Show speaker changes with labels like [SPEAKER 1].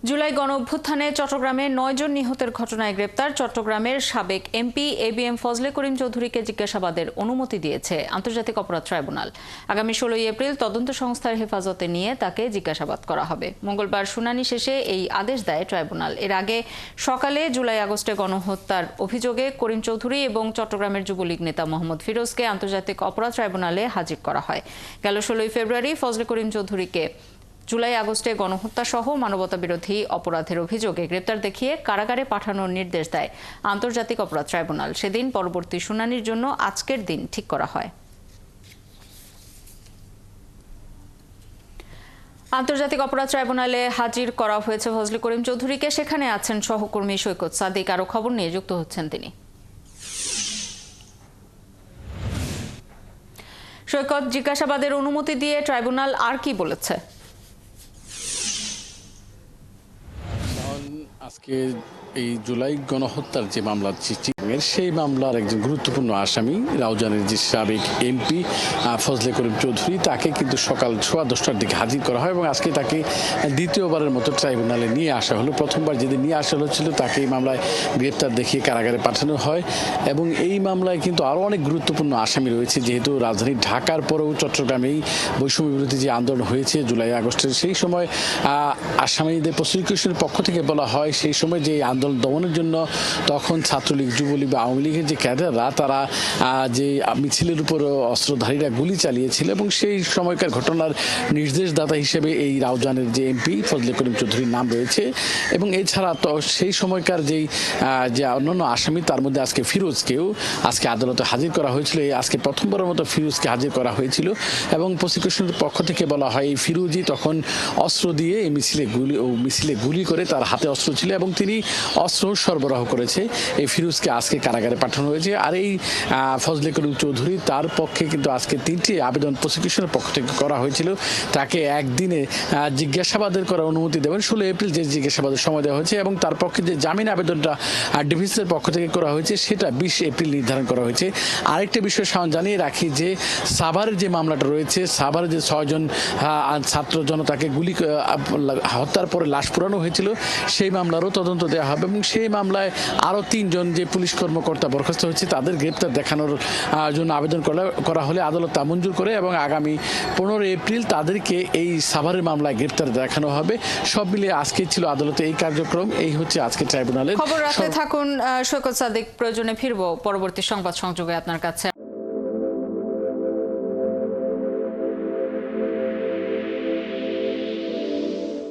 [SPEAKER 1] জুলাই গণঅভ্যুত্থানে চট্টগ্রামে ৯ জন নিহতের ঘটনায় গ্রেপ্তার চট্টগ্রামের সাবেক এমপি এবিএম ফজলে করিম চৌধুরীকে জিজ্ঞাসাবাদের অনুমতি দিয়েছে আন্তর্জাতিক অপরাধ ট্রাইব্যুনাল। আগামী ১৬ এপ্রিল তদন্ত সংস্থার হেফাজতে নিয়ে তাকে জিজ্ঞাসাবাদ করা হবে। মঙ্গলবার শুনানি শেষে এই আদেশ দেয় ট্রাইব্যুনাল। এর আগে সকালে জুলাই আগস্টে গণহত্যার অভিযোগে করিম চৌধুরী এবং চট্টগ্রামের যুবলীগ নেতা মোহাম্মদ ফিরোজকে আন্তর্জাতিক অপরাধ ট্রাইব্যুনালে হাজির করা হয়। গেল ১৬ ফেব্রুয়ারি ফজলে করিম চৌধুরীকে জুলাই আগস্টে গণহত্যা সহ মানবতাবিরোধী অপরাধের অভিযোগে গ্রেপ্তার দেখিয়ে কারাগারে পাঠানোর নির্দেশ দেয় আন্তর্জাতিক অপরাধ ট্রাইব্যুনাল। সেদিন পরবর্তী শুনানির জন্য আজকের দিন ঠিক করা হয়। আন্তর্জাতিক অপরাধ ট্রাইব্যুনালে হাজির করা হয়েছে ফজলে করিম চৌধুরীকে। সেখানে আছেন সহকর্মী সৈকত সাদিক। আরো খবর নিয়ে যুক্ত হচ্ছেন তিনি। সৈকত, জিজ্ঞাসাবাদের অনুমতি দিয়ে ট্রাইব্যুনাল আর কি বলেছে?
[SPEAKER 2] আজকে এই জুলাই গণহত্যার যে মামলা সেই মামলার একজন গুরুত্বপূর্ণ আসামি রাউজানের যে সাবেক এমপি ফজলে করিম চৌধুরী, তাকে কিন্তু সকাল 10:15টার দিকে হাজির করা হয় এবং আজকে তাকে দ্বিতীয়বারের মতো ট্রাইব্যুনালে নিয়ে আসা হলো। প্রথমবার যেদিন নিয়ে আসা হচ্ছিল তাকে এই মামলায় গ্রেপ্তার দেখিয়ে কারাগারে পাঠানো হয় এবং এই মামলায় কিন্তু আরও অনেক গুরুত্বপূর্ণ আসামি রয়েছে। যেহেতু রাজধানী ঢাকার পরেও চট্টগ্রামেই বৈষম্য বিরোধী যে আন্দোলন হয়েছে জুলাই আগস্টের, সেই সময় আসামিদের প্রসিকিউশনের পক্ষ থেকে বলা হয় সেই সময় যে আন্দোলন দমনের জন্য তখন ছাত্রলীগ, যুবলীগ বা আওয়ামী লীগের যে ক্যাডাররা তারা যে মিছিলের উপর অস্ত্রধারীরা গুলি চালিয়েছিল এবং সেই সময়কার ঘটনার নির্দেশদাতা হিসেবে এই রাউজানের যে এমপি ফজলে করিম চৌধুরীর নাম রয়েছে। এবং এছাড়া তো সেই সময়কার যে অন্যান্য আসামি, তার মধ্যে আজকে ফিরোজকেও আজকে আদালতে হাজির করা হয়েছিল। আজকে প্রথমবারের মতো ফিরোজকে হাজির করা হয়েছিল এবং প্রসিকিউশনের পক্ষ থেকে বলা হয় এই ফিরোজই তখন অস্ত্র দিয়ে এই মিছিলে গুলি করে, তার হাতে অস্ত্র ছিল এবং তিনি অস্ত্র সরবরাহ করেছে। এই ফিরোজকে আজকে কারাগারে পাঠানো হয়েছে। আর এই ফজলে করিম চৌধুরী, তার পক্ষে কিন্তু আজকে 3টি আবেদন প্রসিকিউশনের পক্ষ থেকে করা হয়েছিল। তাকে একদিনে জিজ্ঞাসাবাদের করার অনুমতি দেবেন 16 এপ্রিল যে জিজ্ঞাসাবাদের সময় দেওয়া হয়েছে এবং তার পক্ষে যে জামিন আবেদনটা ডিভিশনের পক্ষ থেকে করা হয়েছে সেটা 20 এপ্রিল নির্ধারণ করা হয়েছে। আরেকটা বিষয় জানিয়ে রাখি যে সাভারের যে মামলাটা রয়েছে, সাভারে যে 6 জন ছাত্র জনতাকে গুলি হত্যার পরে লাশ পোড়ানো হয়েছিল, সেই মামলারও তদন্ত দেওয়া হবে এবং সেই মামলায় আরও 3 জন যে পুলিশ কর্মকর্তা বরখাস্ত হয়েছে তাদের গ্রেপ্তার দেখানোর জন্য আবেদন করা হলে আদালত তা মঞ্জুর করে এবং আগামী 15 এপ্রিল তাদেরকে এই সাভারের মামলায় গ্রেপ্তার দেখানো হবে। সব মিলিয়ে আজকে ছিল আদালতে এই কার্যক্রম। এই হচ্ছে আজকে ট্রাইব্যুনালের
[SPEAKER 1] খবর। রাখতে থাকুন সৈকত সাদিক। প্রয়োজনে ফিরবো পরবর্তী সংবাদ সংযোগে আপনার কাছে।